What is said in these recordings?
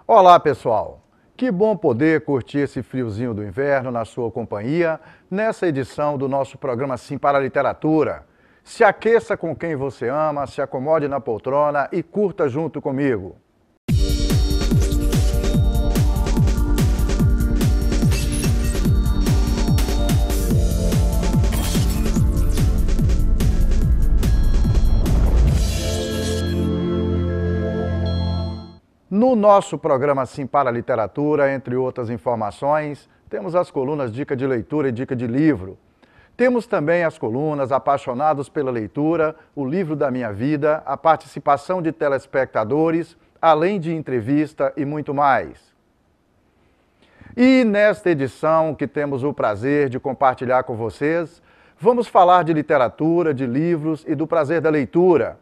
Olá, pessoal! Que bom poder curtir esse friozinho do inverno na sua companhia nessa edição do nosso programa Sim para a Literatura. Se aqueça com quem você ama, se acomode na poltrona e curta junto comigo. No nosso programa Sim para a Literatura, entre outras informações, temos as colunas Dica de Leitura e Dica de Livro. Temos também as colunas Apaixonados pela Leitura, O Livro da Minha Vida, a participação de telespectadores, além de entrevista e muito mais. E nesta edição, que temos o prazer de compartilhar com vocês, vamos falar de literatura, de livros e do prazer da leitura.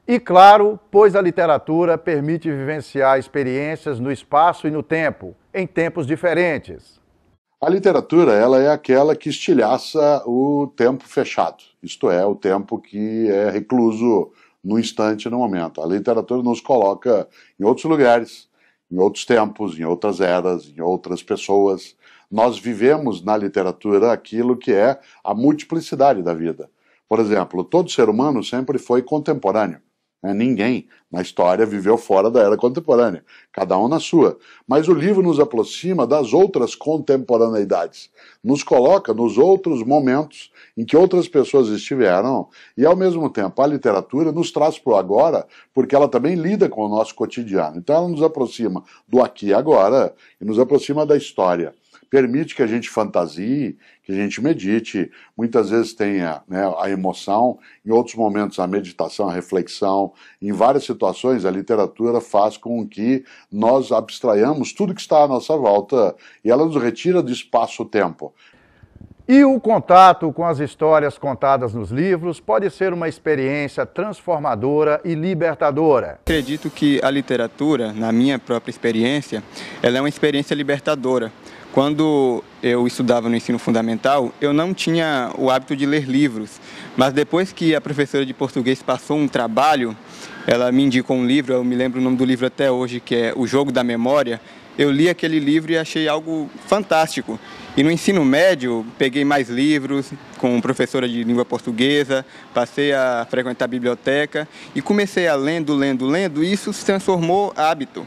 E claro, pois a literatura permite vivenciar experiências no espaço e no tempo, em tempos diferentes. A literatura, ela é aquela que estilhaça o tempo fechado, isto é, o tempo que é recluso no instante, no momento. A literatura nos coloca em outros lugares, em outros tempos, em outras eras, em outras pessoas. Nós vivemos na literatura aquilo que é a multiplicidade da vida. Por exemplo, todo ser humano sempre foi contemporâneo. Ninguém na história viveu fora da era contemporânea, cada um na sua. Mas o livro nos aproxima das outras contemporaneidades, nos coloca nos outros momentos em que outras pessoas estiveram e, ao mesmo tempo, a literatura nos traz para o agora, porque ela também lida com o nosso cotidiano. Então ela nos aproxima do aqui e agora e nos aproxima da história. Permite que a gente fantasie, que a gente medite, muitas vezes tenha, a emoção, em outros momentos a meditação, a reflexão. Em várias situações a literatura faz com que nós abstraiamos tudo que está à nossa volta e ela nos retira do espaço-tempo. E o contato com as histórias contadas nos livros pode ser uma experiência transformadora e libertadora. Acredito que a literatura, na minha própria experiência, ela é uma experiência libertadora. Quando eu estudava no ensino fundamental, eu não tinha o hábito de ler livros, mas depois que a professora de português passou um trabalho, ela me indicou um livro, eu me lembro o nome do livro até hoje, que é O Jogo da Memória. Eu li aquele livro e achei algo fantástico. E no ensino médio, peguei mais livros com professora de língua portuguesa, passei a frequentar a biblioteca e comecei a lendo, e isso se transformou em hábito.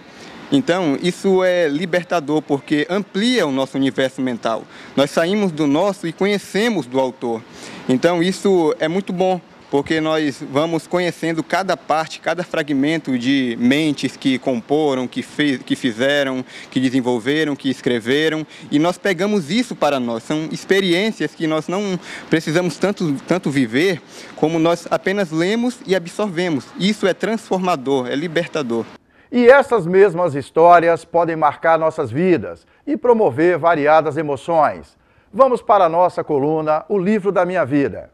Então, isso é libertador porque amplia o nosso universo mental. Nós saímos do nosso e conhecemos do autor. Então, isso é muito bom, porque nós vamos conhecendo cada parte, cada fragmento de mentes que comporam, que fizeram, que desenvolveram, que escreveram, e nós pegamos isso para nós. São experiências que nós não precisamos tanto viver, como nós apenas lemos e absorvemos. Isso é transformador, é libertador. E essas mesmas histórias podem marcar nossas vidas e promover variadas emoções. Vamos para a nossa coluna O Livro da Minha Vida.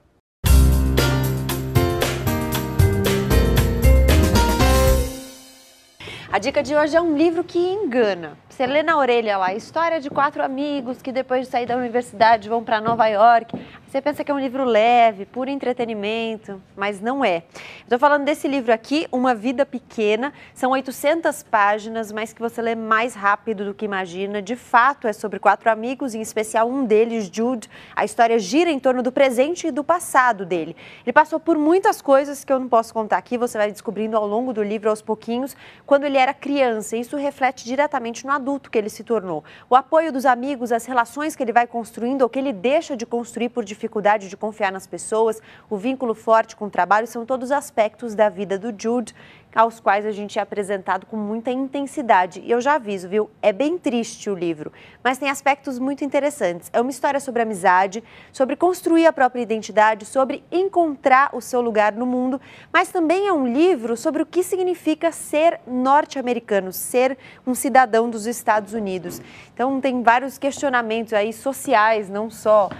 A dica de hoje é um livro que engana. Você lê na orelha lá, história de 4 amigos que depois de sair da universidade vão para Nova York. Você pensa que é um livro leve, puro entretenimento, mas não é. Estou falando desse livro aqui, Uma Vida Pequena. São 800 páginas, mas que você lê mais rápido do que imagina. De fato, é sobre 4 amigos, em especial um deles, Jude. A história gira em torno do presente e do passado dele. Ele passou por muitas coisas que eu não posso contar aqui, você vai descobrindo ao longo do livro, aos pouquinhos, quando ele era criança. Isso reflete diretamente no adulto que ele se tornou. O apoio dos amigos, as relações que ele vai construindo ou que ele deixa de construir por dificuldade de confiar nas pessoas, o vínculo forte com o trabalho, são todos aspectos da vida do Jude, aos quais a gente é apresentado com muita intensidade. E eu já aviso, viu? É bem triste o livro, mas tem aspectos muito interessantes. É uma história sobre amizade, sobre construir a própria identidade, sobre encontrar o seu lugar no mundo, mas também é um livro sobre o que significa ser norte-americano, ser um cidadão dos Estados Unidos. Então tem vários questionamentos aí sociais, não só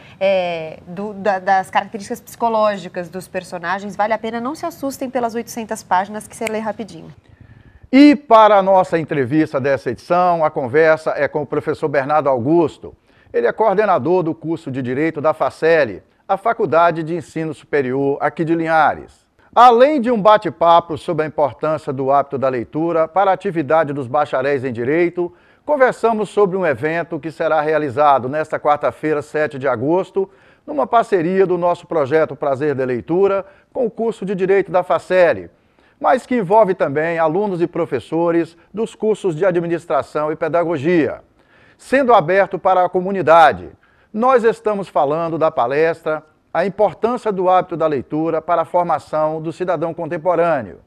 das características psicológicas dos personagens. Vale a pena, não se assustem pelas 800 páginas que você lê rapidinho. E para a nossa entrevista dessa edição, a conversa é com o professor Bernardo Augusto. Ele é coordenador do curso de Direito da Faceli, a Faculdade de Ensino Superior aqui de Linhares. Além de um bate-papo sobre a importância do hábito da leitura para a atividade dos bacharéis em Direito, conversamos sobre um evento que será realizado nesta quarta-feira, 7 de agosto, numa parceria do nosso projeto Prazer da Leitura com o curso de Direito da Facere, mas que envolve também alunos e professores dos cursos de Administração e Pedagogia, sendo aberto para a comunidade. Nós estamos falando da palestra A Importância do Hábito da Leitura para a Formação do Cidadão Contemporâneo.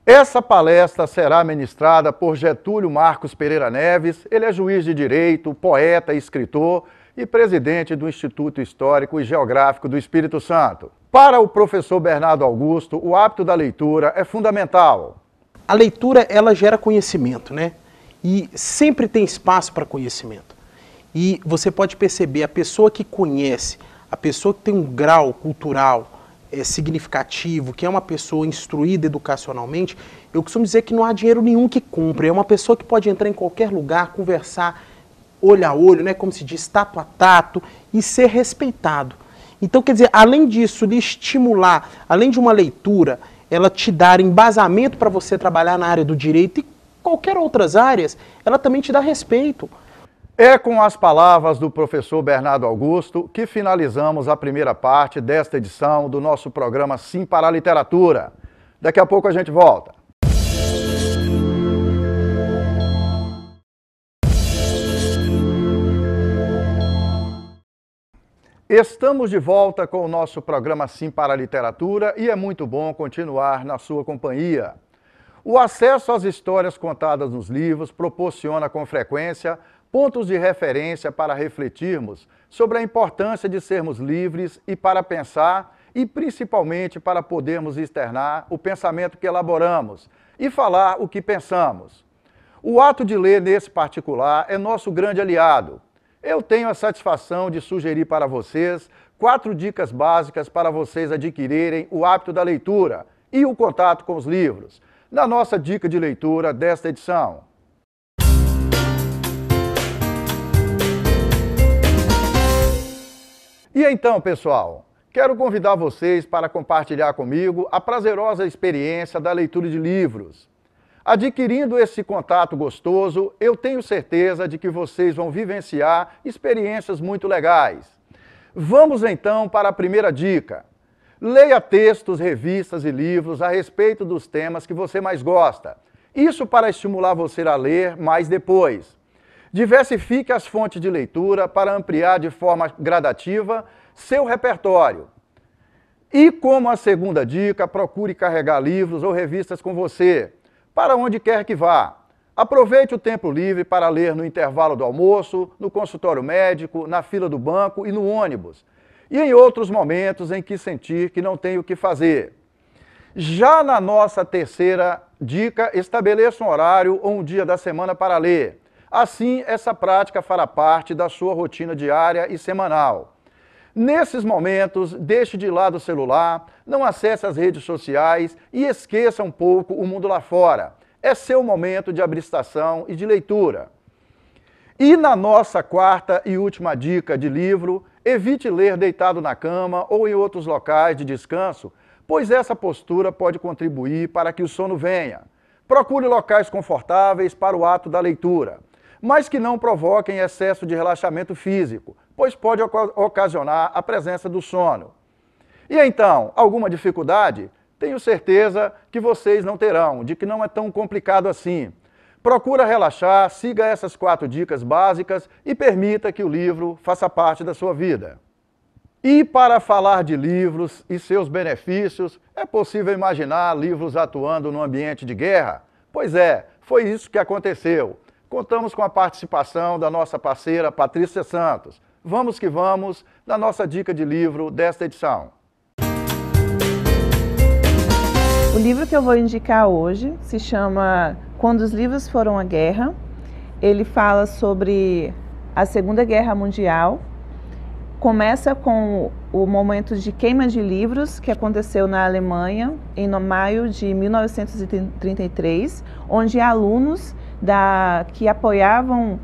Essa palestra será ministrada por Getúlio Marcos Pereira Neves. Ele é juiz de direito, poeta e escritor e presidente do Instituto Histórico e Geográfico do Espírito Santo. Para o professor Bernardo Augusto, o hábito da leitura é fundamental. A leitura, ela gera conhecimento, né? E sempre tem espaço para conhecimento. E você pode perceber, a pessoa que conhece, a pessoa que tem um grau cultural significativo, que é uma pessoa instruída educacionalmente, eu costumo dizer que não há dinheiro nenhum que compre. É uma pessoa que pode entrar em qualquer lugar, conversar olho a olho, né, como se diz, tato a tato, e ser respeitado. Então, quer dizer, além disso, lhe estimular, além de uma leitura, ela te dar embasamento para você trabalhar na área do direito e qualquer outras áreas, ela também te dá respeito. É com as palavras do professor Bernardo Augusto que finalizamos a primeira parte desta edição do nosso programa Sim para a Literatura. Daqui a pouco a gente volta. Estamos de volta com o nosso programa Sim para a Literatura e é muito bom continuar na sua companhia. O acesso às histórias contadas nos livros proporciona com frequência pontos de referência para refletirmos sobre a importância de sermos livres e para pensar e principalmente para podermos externar o pensamento que elaboramos e falar o que pensamos. O ato de ler nesse particular é nosso grande aliado. Eu tenho a satisfação de sugerir para vocês 4 dicas básicas para vocês adquirirem o hábito da leitura e o contato com os livros, na nossa dica de leitura desta edição. E então, pessoal, quero convidar vocês para compartilhar comigo a prazerosa experiência da leitura de livros. Adquirindo esse contato gostoso, eu tenho certeza de que vocês vão vivenciar experiências muito legais. Vamos então para a primeira dica. Leia textos, revistas e livros a respeito dos temas que você mais gosta. Isso para estimular você a ler mais depois. Diversifique as fontes de leitura para ampliar de forma gradativa seu repertório. E como a segunda dica, procure carregar livros ou revistas com você, para onde quer que vá. Aproveite o tempo livre para ler no intervalo do almoço, no consultório médico, na fila do banco e no ônibus. E em outros momentos em que sentir que não tem o que fazer. Já na nossa terceira dica, estabeleça um horário ou um dia da semana para ler. Assim, essa prática fará parte da sua rotina diária e semanal. Nesses momentos, deixe de lado o celular, não acesse as redes sociais e esqueça um pouco o mundo lá fora. É seu momento de abstração e de leitura. E na nossa quarta e última dica de livro, evite ler deitado na cama ou em outros locais de descanso, pois essa postura pode contribuir para que o sono venha. Procure locais confortáveis para o ato da leitura, mas que não provoquem excesso de relaxamento físico, pois pode ocasionar a presença do sono. E então, alguma dificuldade? Tenho certeza que vocês não terão, de que não é tão complicado assim. Procura relaxar, siga essas 4 dicas básicas e permita que o livro faça parte da sua vida. E para falar de livros e seus benefícios, é possível imaginar livros atuando no ambiente de guerra? Pois é, foi isso que aconteceu. Contamos com a participação da nossa parceira Patrícia Santos. Vamos que vamos na nossa dica de livro desta edição. O livro que eu vou indicar hoje se chama Quando os Livros Foram à Guerra. Ele fala sobre a Segunda Guerra Mundial. Começa com o momento de queima de livros que aconteceu na Alemanha em maio de 1933, onde alunos que apoiavam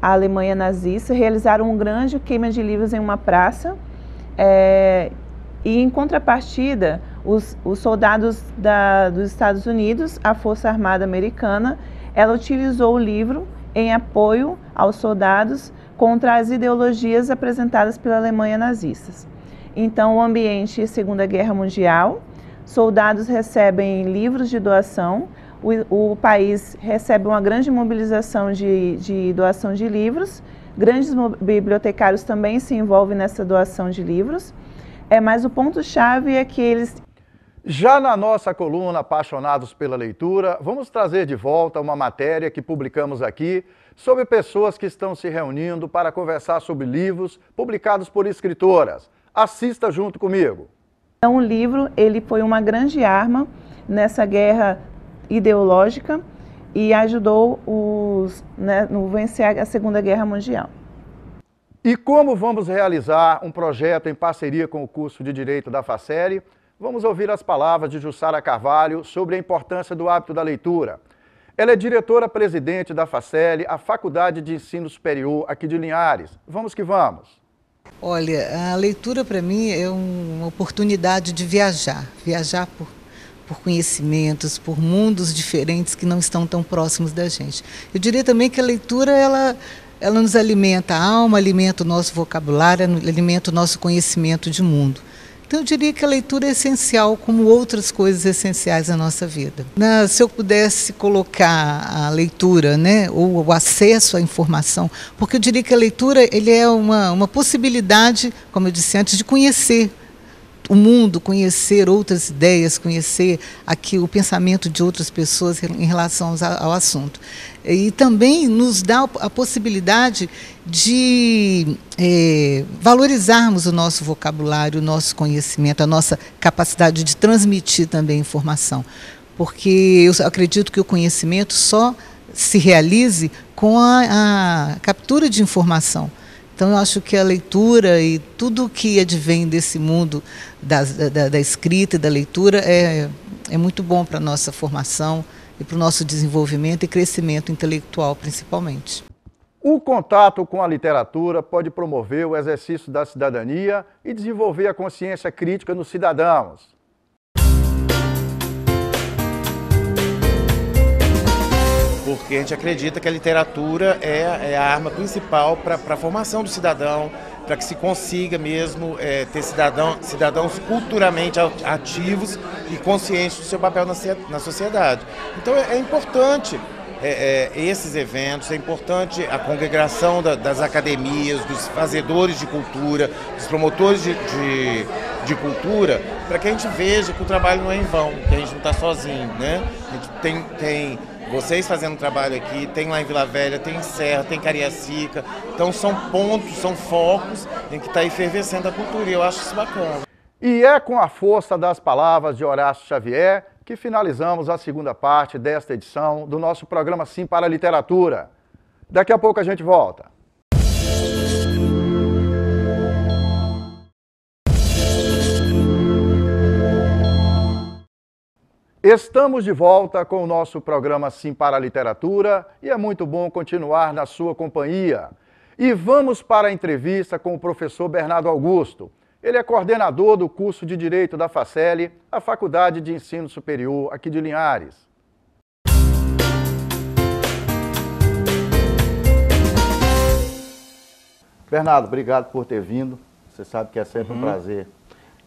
a Alemanha nazista realizaram um grande queima de livros em uma praça. E em contrapartida, os soldados dos Estados Unidos, a Força Armada Americana, ela utilizou o livro em apoio aos soldados contra as ideologias apresentadas pela Alemanha nazista. Então, o ambiente é Segunda Guerra Mundial, soldados recebem livros de doação, o país recebe uma grande mobilização de doação de livros, grandes bibliotecários também se envolvem nessa doação de livros, mas o ponto-chave é que eles... Já na nossa coluna Apaixonados pela Leitura, vamos trazer de volta uma matéria que publicamos aqui sobre pessoas que estão se reunindo para conversar sobre livros publicados por escritoras. Assista junto comigo. Então, o livro ele foi uma grande arma nessa guerra ideológica e ajudou no vencer a Segunda Guerra Mundial. E como vamos realizar um projeto em parceria com o curso de Direito da Facere, vamos ouvir as palavras de Jussara Carvalho sobre a importância do hábito da leitura. Ela é diretora-presidente da Facere, a Faculdade de Ensino Superior aqui de Linhares. Vamos que vamos! Olha, a leitura para mim é uma oportunidade de viajar por conhecimentos, por mundos diferentes que não estão tão próximos da gente. Eu diria também que a leitura, ela nos alimenta a alma, alimenta o nosso vocabulário, alimenta o nosso conhecimento de mundo. Então eu diria que a leitura é essencial, como outras coisas essenciais na nossa vida. Se eu pudesse colocar a leitura, né, ou o acesso à informação, porque eu diria que a leitura ele é uma possibilidade, como eu disse antes, de conhecer o mundo, conhecer outras ideias, conhecer aqui o pensamento de outras pessoas em relação ao assunto. E também nos dá a possibilidade de valorizarmos o nosso vocabulário, o nosso conhecimento, a nossa capacidade de transmitir também informação. Porque eu acredito que o conhecimento só se realize com a captura de informação. Então, eu acho que a leitura e tudo que advém desse mundo da escrita e da leitura é muito bom para a nossa formação e para o nosso desenvolvimento e crescimento intelectual, principalmente. O contato com a literatura pode promover o exercício da cidadania e desenvolver a consciência crítica nos cidadãos. Porque a gente acredita que a literatura é a arma principal para a formação do cidadão, para que se consiga mesmo ter cidadãos culturalmente ativos e conscientes do seu papel na sociedade. Então é importante esses eventos, é importante a congregação das academias, dos fazedores de cultura, dos promotores de cultura, para que a gente veja que o trabalho não é em vão, que a gente não está sozinho, né? A gente tem vocês fazendo trabalho aqui, tem lá em Vila Velha, tem em Serra, tem em Cariacica. Então são pontos, são focos em que está efervescendo a cultura e eu acho isso bacana. E é com a força das palavras de Horácio Xavier que finalizamos a segunda parte desta edição do nosso programa Sim para a Literatura. Daqui a pouco a gente volta. Estamos de volta com o nosso programa Sim para a Literatura e é muito bom continuar na sua companhia. E vamos para a entrevista com o professor Bernardo Augusto. Ele é coordenador do curso de Direito da Facere, a Faculdade de Ensino Superior aqui de Linhares. Bernardo, obrigado por ter vindo. Você sabe que é sempre um prazer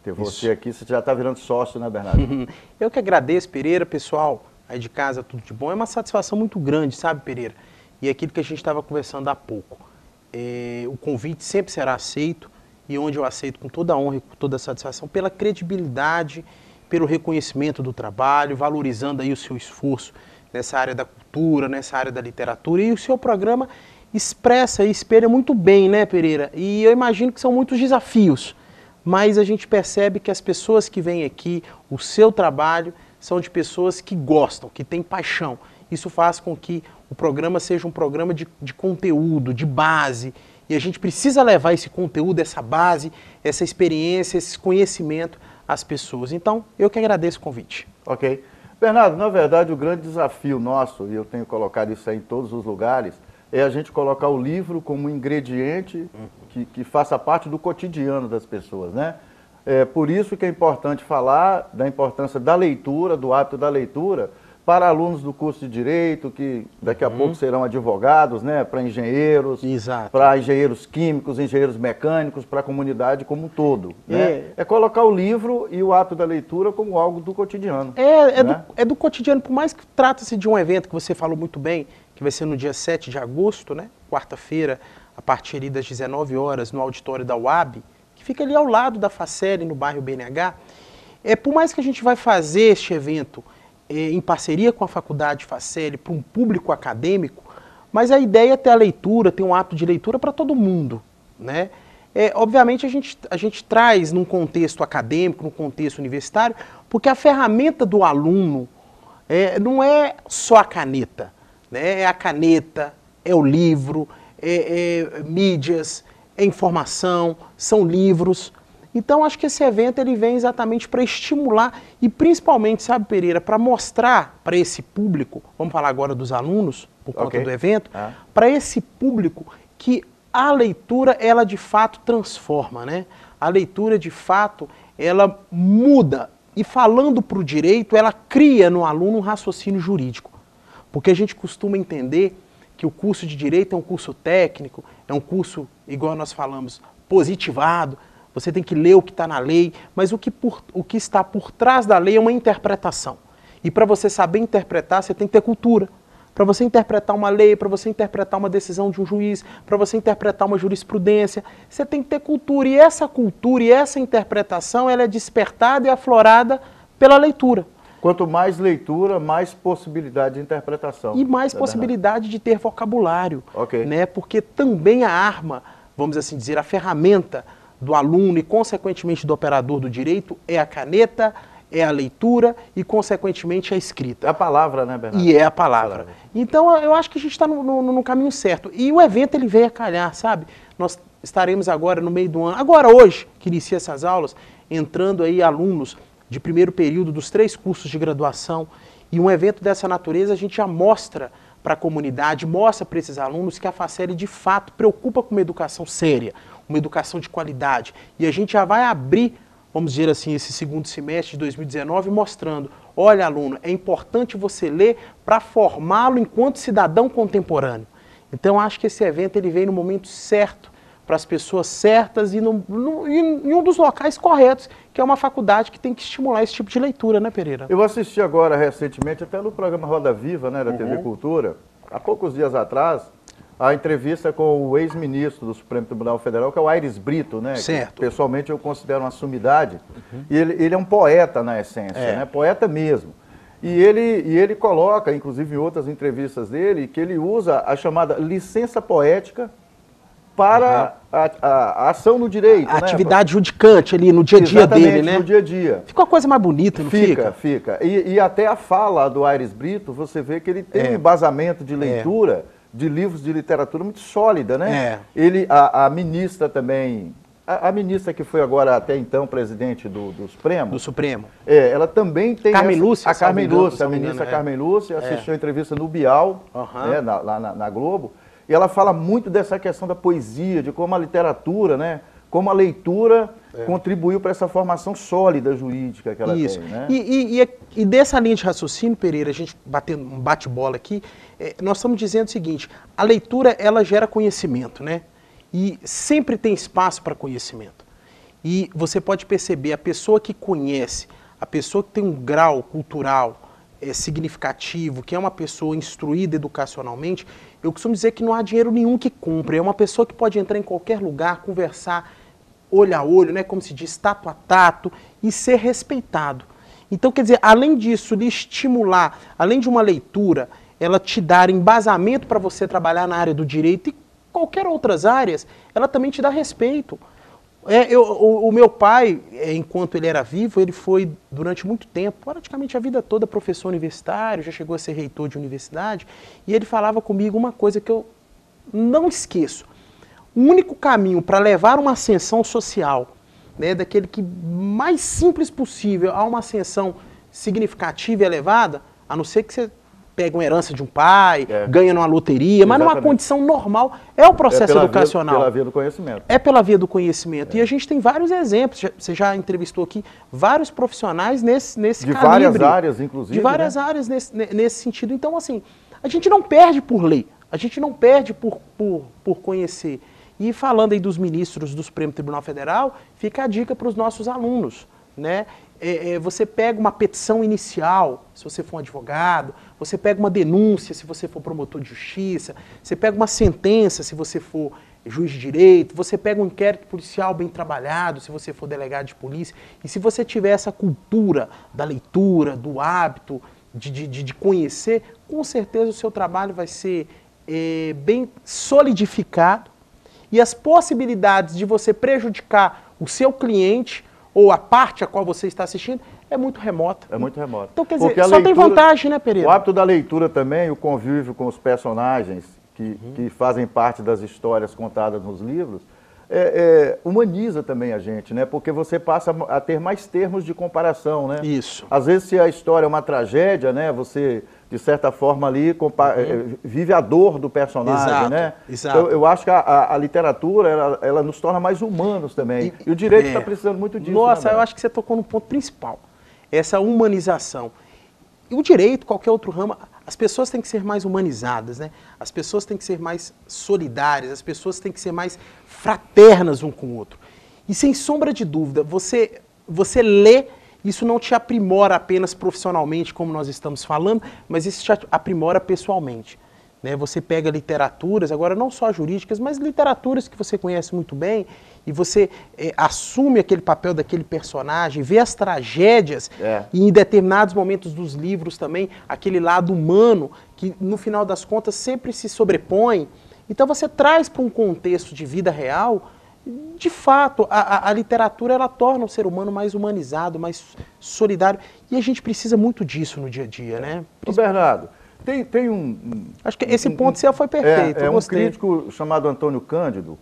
ter você aqui. Você já está virando sócio, né, Bernardo? Eu que agradeço, Pereira, pessoal, aí de casa, tudo de bom. É uma satisfação muito grande, sabe, Pereira? E aquilo que a gente estava conversando há pouco. O convite sempre será aceito, e onde eu aceito com toda a honra e com toda a satisfação, pela credibilidade, pelo reconhecimento do trabalho, valorizando aí o seu esforço nessa área da cultura, nessa área da literatura, e o seu programa expressa e espelha muito bem, né, Pereira? E eu imagino que são muitos desafios, mas a gente percebe que as pessoas que vêm aqui, o seu trabalho, são de pessoas que gostam, que têm paixão. Isso faz com que o programa seja um programa de conteúdo, de base, e a gente precisa levar esse conteúdo, essa base, essa experiência, esse conhecimento às pessoas. Então, eu que agradeço o convite. Ok. Bernardo, na verdade, o grande desafio nosso, e eu tenho colocado isso aí em todos os lugares, é a gente colocar o livro como um ingrediente que faça parte do cotidiano das pessoas, né? Por isso que é importante falar da importância da leitura, do hábito da leitura, para alunos do curso de Direito, que daqui a pouco serão advogados, né, para engenheiros, para engenheiros químicos, engenheiros mecânicos, para a comunidade como um todo. Né? É colocar o livro e o hábito da leitura como algo do cotidiano. É do cotidiano, por mais que trata-se de um evento que você falou muito bem, que vai ser no dia 7 de agosto, né, quarta-feira, a partir ali das 19 horas, no auditório da UAB, que fica ali ao lado da Faceli, no bairro BNH. Por mais que a gente vai fazer este evento em parceria com a Faculdade Faceli, para um público acadêmico, mas a ideia é ter a leitura, ter um hábito de leitura para todo mundo, né? Obviamente a gente traz num contexto acadêmico, num contexto universitário, porque a ferramenta do aluno não é só a caneta, né? É a caneta, é o livro, mídias, é informação, são livros. Então, acho que esse evento ele vem exatamente para estimular e principalmente, sabe, Pereira, para mostrar para esse público, vamos falar agora dos alunos, por conta do evento, para esse público que a leitura, ela de fato transforma, né? A leitura, de fato, ela muda. E falando para o direito, ela cria no aluno um raciocínio jurídico. Porque a gente costuma entender que o curso de Direito é um curso técnico, é um curso, igual nós falamos, positivado. Você tem que ler o que está na lei, mas o que está por trás da lei é uma interpretação. E para você saber interpretar, você tem que ter cultura. Para você interpretar uma lei, para você interpretar uma decisão de um juiz, para você interpretar uma jurisprudência, você tem que ter cultura. E essa cultura e essa interpretação, ela é despertada e aflorada pela leitura. Quanto mais leitura, mais possibilidade de interpretação. E mais possibilidade de ter vocabulário. Né? Porque também a arma, vamos assim dizer, a ferramenta do aluno e, consequentemente, do operador do direito é a caneta, é a leitura e, consequentemente, a escrita. É a palavra, né, Bernardo? E é a palavra. Então, eu acho que a gente está no caminho certo. E o evento, ele veio a calhar, sabe? Nós estaremos agora no meio do ano, agora hoje, que inicia essas aulas, entrando aí alunos de primeiro período dos 3 cursos de graduação. E um evento dessa natureza, a gente já mostra para a comunidade, mostra para esses alunos que a Faceli, de fato, preocupa com uma educação séria, uma educação de qualidade. E a gente já vai abrir, vamos dizer assim, esse segundo semestre de 2019 mostrando, olha, aluno, é importante você ler para formá-lo enquanto cidadão contemporâneo. Então, acho que esse evento ele vem no momento certo, para as pessoas certas e em um dos locais corretos, que é uma faculdade que tem que estimular esse tipo de leitura, né, Pereira? Eu assisti agora, recentemente, até no programa Roda Viva, né, da TV Cultura, há poucos dias atrás, a entrevista com o ex-ministro do Supremo Tribunal Federal, que é o Aires Brito, né? Certo. Que, pessoalmente, eu considero uma sumidade. E ele é um poeta, na essência, né? Poeta mesmo. E ele coloca, inclusive em outras entrevistas dele, que ele usa a chamada licença poética para a ação no direito. A atividade judicante ali no dia a dia dele, né? No dia a dia. Fica uma coisa mais bonita, não fica? Fica. E até a fala do Aires Brito, você vê que ele tem um embasamento de leitura de livros de literatura muito sólida, né? A ministra também, a ministra que foi agora até então presidente do Supremo. Do Supremo. Ela também tem... Carmen Lúcia. A ministra Carmen Lúcia assistiu a entrevista no Bial, lá na Globo. E ela fala muito dessa questão da poesia, de como a literatura, né, como a leitura contribuiu para essa formação sólida jurídica que ela tem. Né? E dessa linha de raciocínio, Pereira, a gente batendo um bate-bola aqui, nós estamos dizendo o seguinte, a leitura ela gera conhecimento, né? E sempre tem espaço para conhecimento. E você pode perceber, a pessoa que conhece, a pessoa que tem um grau cultural significativo, que é uma pessoa instruída educacionalmente, eu costumo dizer que não há dinheiro nenhum que compre. É uma pessoa que pode entrar em qualquer lugar, conversar olho a olho, né, como se diz, tato a tato, e ser respeitado. Então, quer dizer, além disso, lhe estimular, além de uma leitura, ela te dar embasamento para você trabalhar na área do direito e qualquer outras áreas, ela também te dá respeito. O meu pai, enquanto ele era vivo, ele foi durante muito tempo, praticamente a vida toda, professor universitário, já chegou a ser reitor de universidade, e ele falava comigo uma coisa que eu não esqueço. O único caminho para levar uma ascensão social, né, daquele que mais simples possível, a uma ascensão significativa e elevada, a não ser que você pega uma herança de um pai, ganha numa loteria, mas numa condição normal. É o processo educacional. Pela via do conhecimento. É pela via do conhecimento. E a gente tem vários exemplos. Você já entrevistou aqui vários profissionais nesse de calibre. Várias áreas, inclusive. De várias áreas nesse sentido. Então, assim, a gente não perde por ler. A gente não perde por conhecer. E falando aí dos ministros do Supremo Tribunal Federal, fica a dica para os nossos alunos, né? Você pega uma petição inicial, se você for um advogado, você pega uma denúncia, se você for promotor de justiça, você pega uma sentença, se você for juiz de direito, você pega um inquérito policial bem trabalhado, se você for delegado de polícia, e se você tiver essa cultura da leitura, do hábito, de conhecer, com certeza o seu trabalho vai ser bem solidificado, e as possibilidades de você prejudicar o seu cliente ou a parte a qual você está assistindo é muito remota. É muito remota. Então, quer dizer, só tem vantagem, né, Pereira? O hábito da leitura também, o convívio com os personagens que fazem parte das histórias contadas nos livros, humaniza também a gente, né? Porque você passa a ter mais termos de comparação, né? Isso. Às vezes, se a história é uma tragédia, né? Você, de certa forma, ali vive a dor do personagem, exato, né? Exato. Então, eu acho que a literatura, ela nos torna mais humanos também. E o direito está precisando muito disso. Nossa, né, eu acho que você tocou no ponto principal. Essa humanização. E o direito, qualquer outro ramo, as pessoas têm que ser mais humanizadas, né? As pessoas têm que ser mais solidárias, as pessoas têm que ser mais fraternas um com o outro. E sem sombra de dúvida, você lê, isso não te aprimora apenas profissionalmente, como nós estamos falando, mas isso te aprimora pessoalmente. Né? Você pega literaturas, agora não só jurídicas, mas literaturas que você conhece muito bem, e você assume aquele papel daquele personagem, vê as tragédias, e em determinados momentos dos livros também, aquele lado humano, que no final das contas sempre se sobrepõe. Então você traz para um contexto de vida real, de fato, a literatura ela torna o ser humano mais humanizado, mais solidário, e a gente precisa muito disso no dia a dia, né? Ô Bernardo, tem acho que esse ponto seu foi perfeito. Um crítico chamado Antônio Cândido,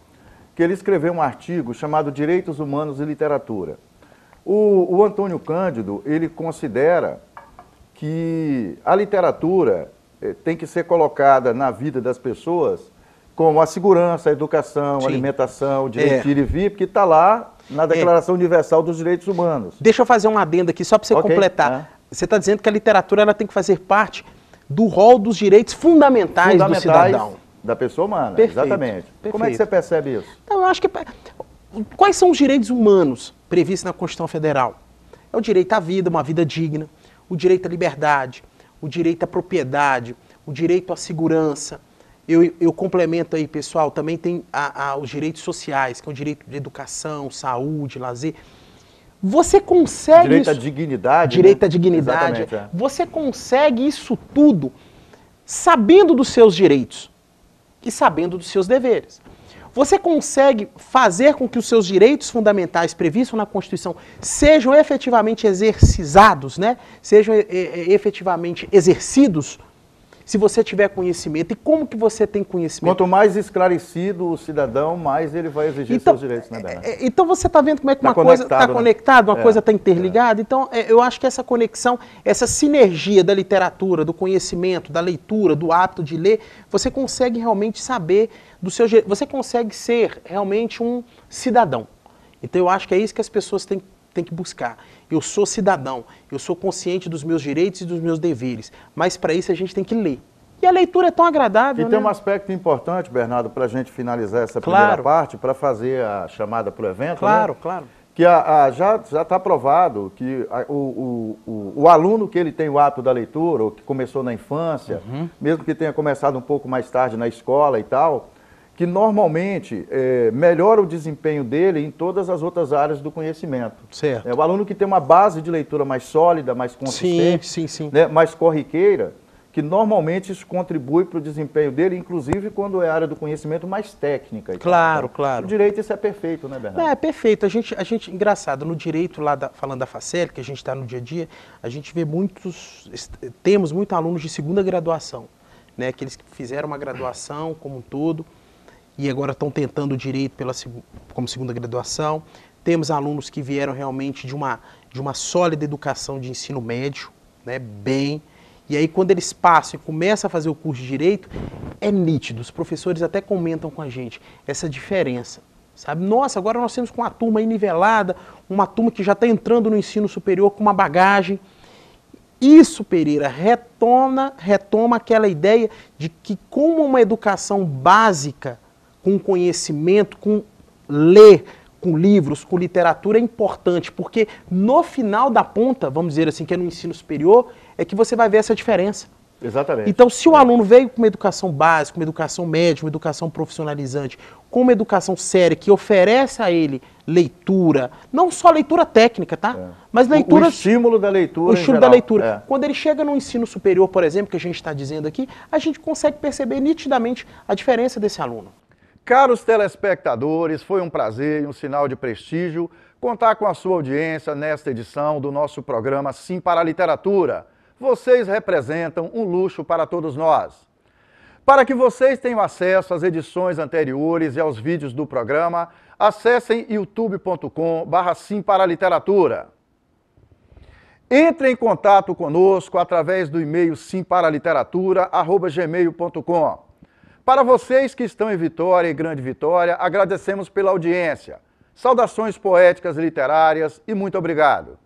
que ele escreveu um artigo chamado Direitos Humanos e Literatura. O Antônio Cândido, ele considera que a literatura tem que ser colocada na vida das pessoas como a segurança, a educação, a alimentação, o direito de ir e vir, porque está lá na Declaração Universal dos Direitos Humanos. Deixa eu fazer uma adenda aqui, só para você completar. Você está dizendo que a literatura ela tem que fazer parte do rol dos direitos fundamentais do cidadão. Da pessoa humana, perfeito, exatamente. Perfeito. Como é que você percebe isso? Então, eu acho que... Quais são os direitos humanos previstos na Constituição Federal? É o direito à vida, uma vida digna, o direito à liberdade, o direito à propriedade, o direito à segurança. Eu complemento aí, pessoal, também tem os direitos sociais, que é o direito de educação, saúde, lazer. Você consegue... Direito à dignidade. Direito à dignidade. Você consegue isso tudo sabendo dos seus direitos e sabendo dos seus deveres. Você consegue fazer com que os seus direitos fundamentais previstos na Constituição sejam efetivamente exercizados, né? Sejam efetivamente exercidos, se você tiver conhecimento. E como que você tem conhecimento? Quanto mais esclarecido o cidadão, mais ele vai exigir seus direitos, né, Bernardo? Então você está vendo como é que uma coisa está conectada, uma coisa está interligada? Então eu acho que essa conexão, essa sinergia da literatura, do conhecimento, da leitura, do hábito de ler, você consegue realmente saber do seu jeito, você consegue ser realmente um cidadão. Então eu acho que é isso que as pessoas têm que buscar. Eu sou cidadão, eu sou consciente dos meus direitos e dos meus deveres, mas para isso a gente tem que ler. E a leitura é tão agradável, E tem um aspecto importante, Bernardo, para a gente finalizar essa primeira parte, para fazer a chamada para o evento. Claro. Que já está provado que o aluno que ele tem o hábito da leitura, ou que começou na infância, mesmo que tenha começado um pouco mais tarde na escola e tal, que normalmente melhora o desempenho dele em todas as outras áreas do conhecimento. Certo. O aluno que tem uma base de leitura mais sólida, mais consistente, sim. Né, mais corriqueira, que normalmente isso contribui para o desempenho dele, inclusive quando é a área do conhecimento mais técnica. Claro. No direito isso é perfeito, né, Bernardo? É perfeito. A gente, engraçado, no direito, falando da Facel, que a gente está no dia a dia, a gente vê temos muitos alunos de segunda graduação, né, aqueles que fizeram uma graduação como um todo, e agora estão tentando o direito como segunda graduação. Temos alunos que vieram realmente de uma sólida educação de ensino médio, né, E aí quando eles passam e começam a fazer o curso de Direito, é nítido, os professores até comentam com a gente essa diferença, sabe? Nossa, agora nós temos com uma turma aí nivelada, uma turma que já está entrando no ensino superior com uma bagagem. Isso, Pereira, retoma aquela ideia de que como uma educação básica, com conhecimento, com ler, com livros, com literatura é importante, porque no final da ponta, vamos dizer assim, que é no ensino superior, é que você vai ver essa diferença. Exatamente. Então, se o aluno veio com uma educação básica, uma educação média, uma educação profissionalizante, com uma educação séria que oferece a ele leitura, não só leitura técnica, tá? Mas leitura... O estímulo da leitura. O estímulo da leitura. É. Quando ele chega no ensino superior, por exemplo, que a gente está dizendo aqui, a gente consegue perceber nitidamente a diferença desse aluno. Caros telespectadores, foi um prazer e um sinal de prestígio contar com a sua audiência nesta edição do nosso programa Sim para a Literatura. Vocês representam um luxo para todos nós. Para que vocês tenham acesso às edições anteriores e aos vídeos do programa, acessem youtube.com/simparaliteratura. Entre em contato conosco através do e-mail simparaliteratura@gmail.com. Para vocês que estão em Vitória e Grande Vitória, agradecemos pela audiência. Saudações poéticas e literárias e muito obrigado.